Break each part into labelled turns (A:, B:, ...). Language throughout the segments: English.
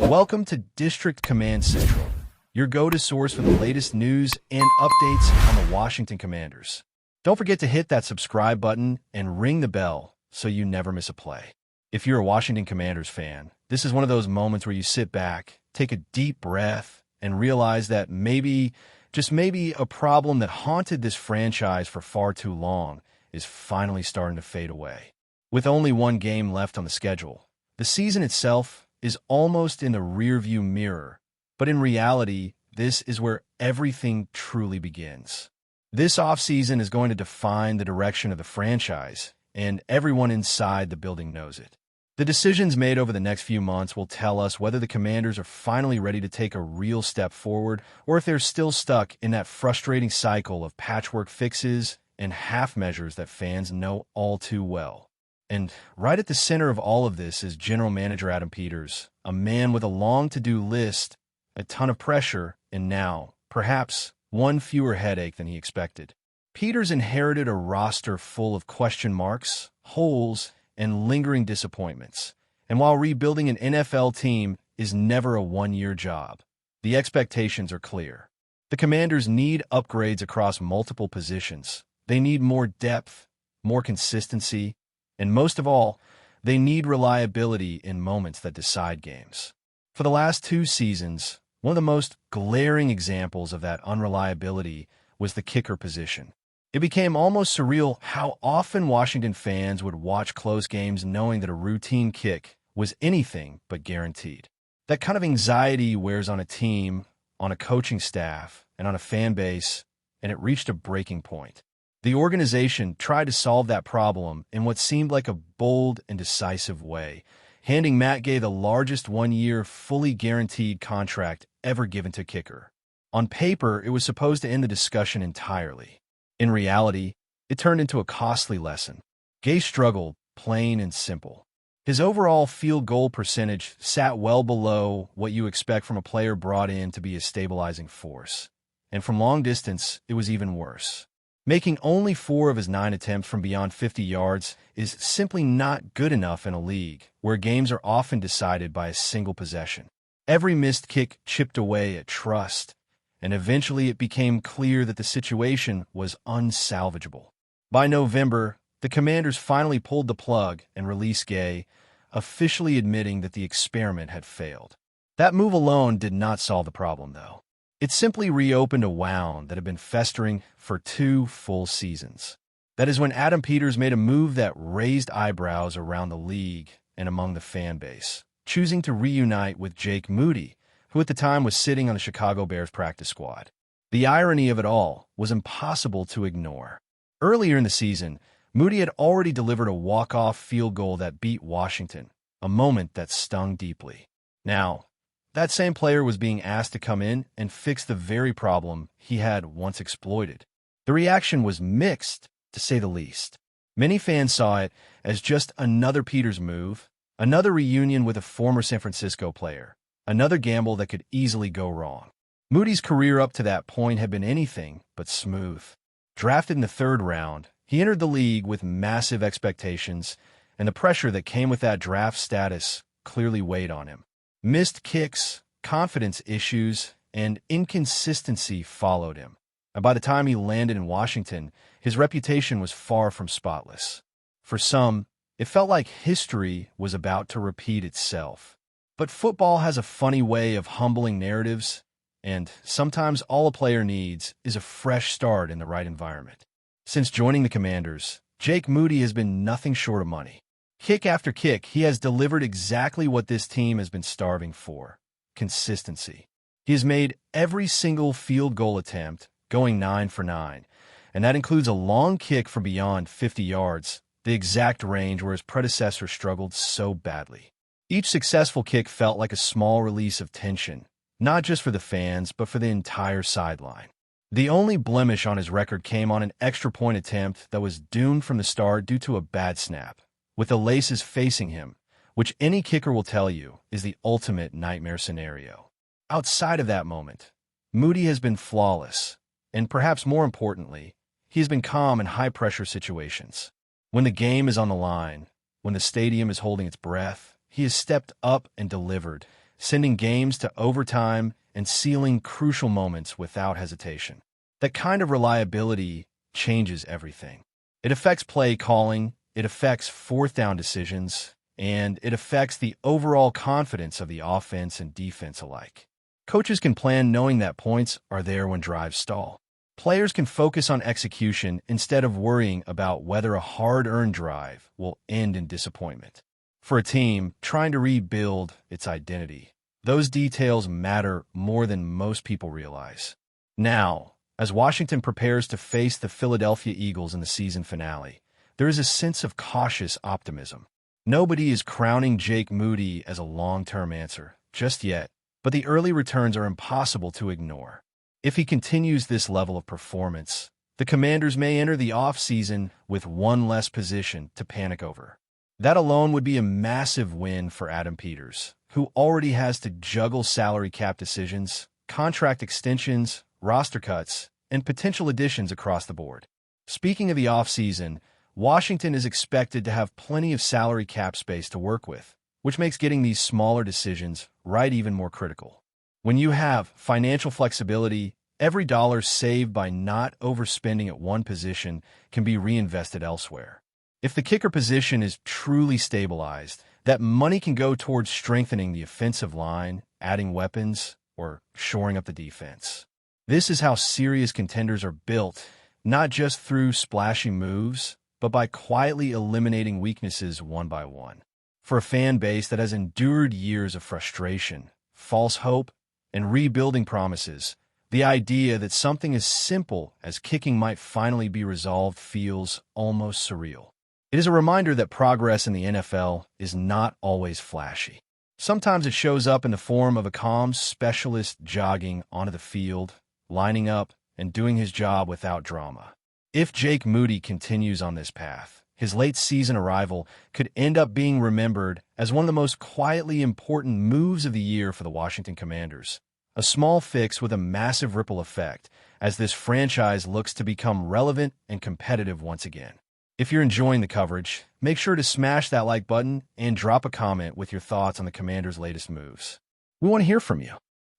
A: Welcome to District Command Central, your go-to source for the latest news and updates on the Washington Commanders. Don't forget to hit that subscribe button and ring the bell so you never miss a play. If you're a Washington Commanders fan, this is one of those moments where you sit back, take a deep breath, and realize that maybe, just maybe, a problem that haunted this franchise for far too long is finally starting to fade away. With only one game left on the schedule, the season itself is almost in the rearview mirror, but in reality, this is where everything truly begins. This offseason is going to define the direction of the franchise, and everyone inside the building knows it. The decisions made over the next few months will tell us whether the Commanders are finally ready to take a real step forward or if they're still stuck in that frustrating cycle of patchwork fixes and half measures that fans know all too well. And right at the center of all of this is General Manager Adam Peters, a man with a long to-do list, a ton of pressure, and now, perhaps, one fewer headache than he expected. Peters inherited a roster full of question marks, holes, and lingering disappointments. And while rebuilding an NFL team is never a one-year job, the expectations are clear. The Commanders need upgrades across multiple positions. They need more depth, more consistency, and most of all, they need reliability in moments that decide games. For the last two seasons, one of the most glaring examples of that unreliability was the kicker position. It became almost surreal how often Washington fans would watch close games knowing that a routine kick was anything but guaranteed. That kind of anxiety wears on a team, on a coaching staff, and on a fan base, and it reached a breaking point. The organization tried to solve that problem in what seemed like a bold and decisive way, handing Matt Gay the largest one-year, fully guaranteed contract ever given to kicker. On paper, it was supposed to end the discussion entirely. In reality, it turned into a costly lesson. Gay struggled, plain and simple. His overall field goal percentage sat well below what you expect from a player brought in to be a stabilizing force. And from long distance, it was even worse. Making only 4 of his 9 attempts from beyond 50 yards is simply not good enough in a league where games are often decided by a single possession. Every missed kick chipped away at trust, and eventually it became clear that the situation was unsalvageable. By November, the Commanders finally pulled the plug and released Gay, officially admitting that the experiment had failed. That move alone did not solve the problem, though. It simply reopened a wound that had been festering for 2 full seasons. That is when Adam Peters made a move that raised eyebrows around the league and among the fan base, choosing to reunite with Jake Moody, who at the time was sitting on the Chicago Bears practice squad. The irony of it all was impossible to ignore. Earlier in the season, Moody had already delivered a walk-off field goal that beat Washington, a moment that stung deeply. Now, that same player was being asked to come in and fix the very problem he had once exploited. The reaction was mixed, to say the least. Many fans saw it as just another Peters move, another reunion with a former San Francisco player, another gamble that could easily go wrong. Moody's career up to that point had been anything but smooth. Drafted in the 3rd round, he entered the league with massive expectations, and the pressure that came with that draft status clearly weighed on him. Missed kicks, confidence issues, and inconsistency followed him. And by the time he landed in Washington, his reputation was far from spotless. For some, it felt like history was about to repeat itself. But football has a funny way of humbling narratives, and sometimes all a player needs is a fresh start in the right environment. Since joining the Commanders, Jake Moody has been nothing short of money. Kick after kick, he has delivered exactly what this team has been starving for: consistency. He has made every single field goal attempt, going 9 for 9, and that includes a long kick from beyond 50 yards, the exact range where his predecessor struggled so badly. Each successful kick felt like a small release of tension, not just for the fans, but for the entire sideline. The only blemish on his record came on an extra point attempt that was doomed from the start due to a bad snap, with the laces facing him, which any kicker will tell you is the ultimate nightmare scenario. Outside of that moment, Moody has been flawless, and perhaps more importantly, he has been calm in high-pressure situations. When the game is on the line, when the stadium is holding its breath, he has stepped up and delivered, sending games to overtime and sealing crucial moments without hesitation. That kind of reliability changes everything. It affects play calling, it affects fourth down decisions, and it affects the overall confidence of the offense and defense alike. Coaches can plan knowing that points are there when drives stall. Players can focus on execution instead of worrying about whether a hard-earned drive will end in disappointment. For a team trying to rebuild its identity, those details matter more than most people realize. Now, as Washington prepares to face the Philadelphia Eagles in the season finale, there is a sense of cautious optimism. Nobody is crowning Jake Moody as a long-term answer just yet, but the early returns are impossible to ignore. If he continues this level of performance, the Commanders may enter the offseason with one less position to panic over. That alone would be a massive win for Adam Peters, who already has to juggle salary cap decisions, contract extensions, roster cuts, and potential additions across the board. Speaking of the offseason, Washington is expected to have plenty of salary cap space to work with, which makes getting these smaller decisions right even more critical. When you have financial flexibility, every dollar saved by not overspending at one position can be reinvested elsewhere. If the kicker position is truly stabilized, that money can go towards strengthening the offensive line, adding weapons, or shoring up the defense. This is how serious contenders are built, not just through splashy moves, but by quietly eliminating weaknesses one by one. For a fan base that has endured years of frustration, false hope, and rebuilding promises, the idea that something as simple as kicking might finally be resolved feels almost surreal. It is a reminder that progress in the NFL is not always flashy. Sometimes it shows up in the form of a calm specialist jogging onto the field, lining up, and doing his job without drama. If Jake Moody continues on this path, his late-season arrival could end up being remembered as one of the most quietly important moves of the year for the Washington Commanders. A small fix with a massive ripple effect as this franchise looks to become relevant and competitive once again. If you're enjoying the coverage, make sure to smash that like button and drop a comment with your thoughts on the Commanders' latest moves. We want to hear from you.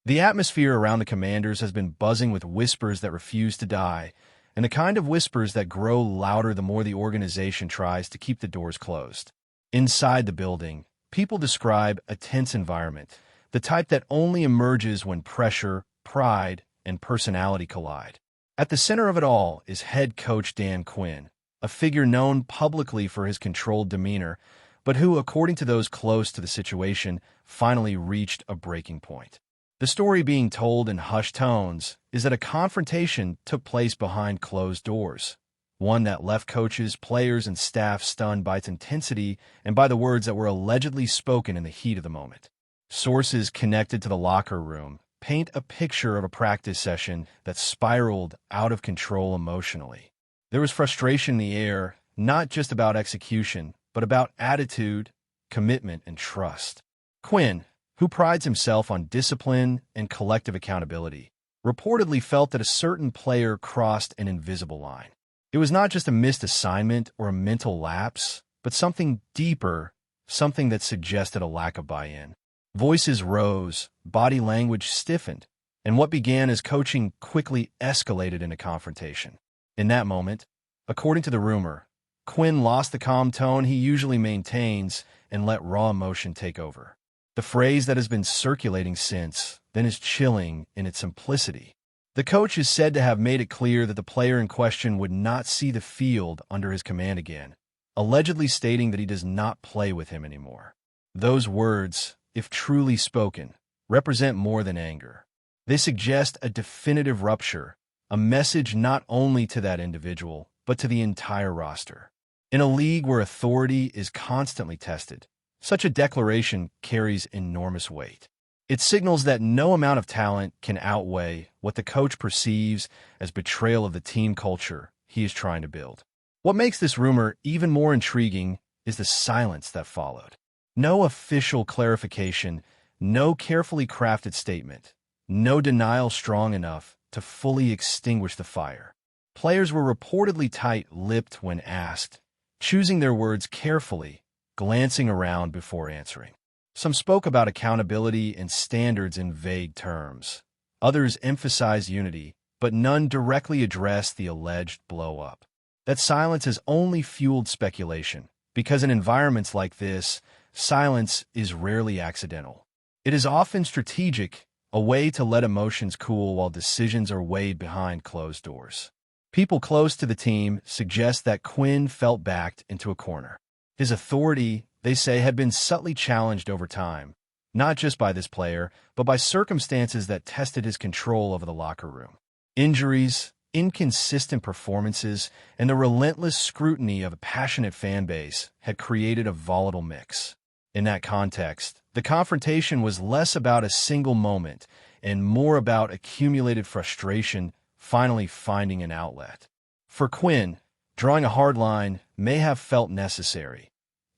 A: The atmosphere around the Commanders has been buzzing with whispers that refuse to die, and the kind of whispers that grow louder the more the organization tries to keep the doors closed. Inside the building, people describe a tense environment, the type that only emerges when pressure, pride, and personality collide. At the center of it all is head coach Dan Quinn, a figure known publicly for his controlled demeanor, but who, according to those close to the situation, finally reached a breaking point. The story being told in hushed tones is that a confrontation took place behind closed doors, one that left coaches, players, and staff stunned by its intensity and by the words that were allegedly spoken in the heat of the moment. Sources connected to the locker room paint a picture of a practice session that spiraled out of control emotionally. There was frustration in the air, not just about execution, but about attitude, commitment, and trust. Quinn, who prides himself on discipline and collective accountability, reportedly felt that a certain player crossed an invisible line. It was not just a missed assignment or a mental lapse, but something deeper, something that suggested a lack of buy-in. Voices rose, body language stiffened, and what began as coaching quickly escalated into confrontation. In that moment, according to the rumor, Quinn lost the calm tone he usually maintains and let raw emotion take over. The phrase that has been circulating since then is chilling in its simplicity. The coach is said to have made it clear that the player in question would not see the field under his command again, allegedly stating that he does not play with him anymore. Those words, if truly spoken, represent more than anger. They suggest a definitive rupture, a message not only to that individual, but to the entire roster. In a league where authority is constantly tested, such a declaration carries enormous weight. It signals that no amount of talent can outweigh what the coach perceives as betrayal of the team culture he is trying to build. What makes this rumor even more intriguing is the silence that followed. No official clarification, no carefully crafted statement, no denial strong enough to fully extinguish the fire. Players were reportedly tight-lipped when asked, choosing their words carefully, glancing around before answering. Some spoke about accountability and standards in vague terms. Others emphasized unity, but none directly addressed the alleged blow-up. That silence has only fueled speculation, because in environments like this, silence is rarely accidental. It is often strategic, a way to let emotions cool while decisions are weighed behind closed doors. People close to the team suggest that Quinn felt backed into a corner. His authority, they say, had been subtly challenged over time, not just by this player, but by circumstances that tested his control over the locker room. Injuries, inconsistent performances, and the relentless scrutiny of a passionate fan base had created a volatile mix. In that context, the confrontation was less about a single moment and more about accumulated frustration finally finding an outlet. For Quinn, drawing a hard line may have felt necessary,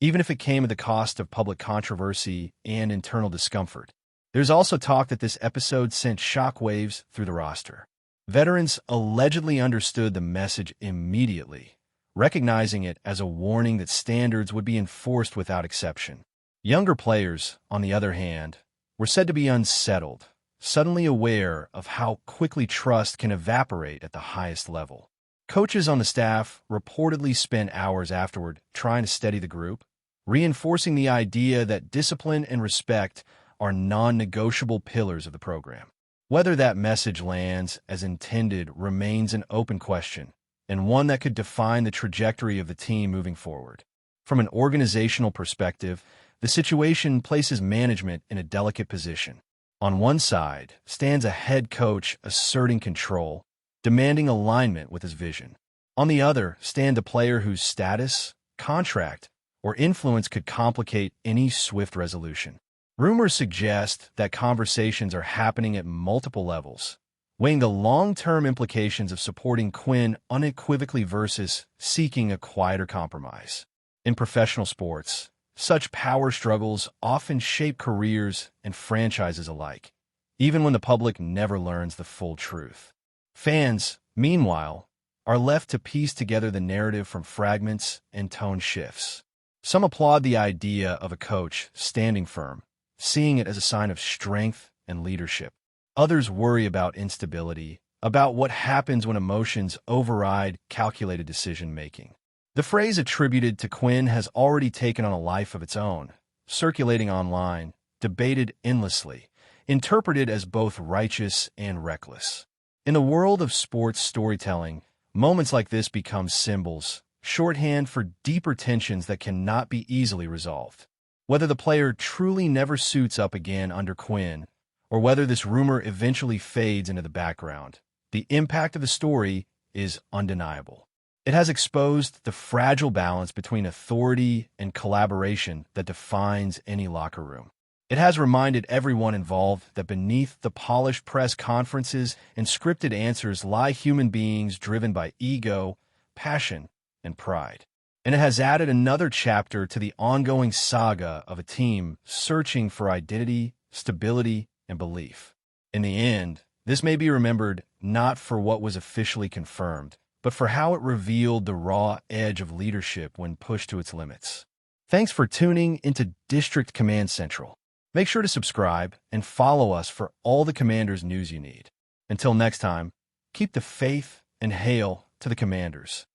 A: even if it came at the cost of public controversy and internal discomfort. There's also talk that this episode sent shockwaves through the roster. Veterans allegedly understood the message immediately, recognizing it as a warning that standards would be enforced without exception. Younger players, on the other hand, were said to be unsettled, suddenly aware of how quickly trust can evaporate at the highest level. Coaches on the staff reportedly spent hours afterward trying to steady the group, reinforcing the idea that discipline and respect are non-negotiable pillars of the program. Whether that message lands as intended remains an open question, and one that could define the trajectory of the team moving forward. From an organizational perspective, the situation places management in a delicate position. On one side stands a head coach asserting control, demanding alignment with his vision. On the other stand a player whose status, contract, or influence could complicate any swift resolution. Rumors suggest that conversations are happening at multiple levels, weighing the long-term implications of supporting Quinn unequivocally versus seeking a quieter compromise. In professional sports, such power struggles often shape careers and franchises alike, even when the public never learns the full truth. Fans, meanwhile, are left to piece together the narrative from fragments and tone shifts. Some applaud the idea of a coach standing firm, seeing it as a sign of strength and leadership. Others worry about instability, about what happens when emotions override calculated decision-making. The phrase attributed to Quinn has already taken on a life of its own, circulating online, debated endlessly, interpreted as both righteous and reckless. In the world of sports storytelling, moments like this become symbols, shorthand for deeper tensions that cannot be easily resolved. Whether the player truly never suits up again under Quinn, or whether this rumor eventually fades into the background, the impact of the story is undeniable. It has exposed the fragile balance between authority and collaboration that defines any locker room. It has reminded everyone involved that beneath the polished press conferences and scripted answers lie human beings driven by ego, passion, and pride. And it has added another chapter to the ongoing saga of a team searching for identity, stability, and belief. In the end, this may be remembered not for what was officially confirmed, but for how it revealed the raw edge of leadership when pushed to its limits. Thanks for tuning into District Command Central. Make sure to subscribe and follow us for all the Commanders news you need. Until next time, keep the faith and hail to the Commanders.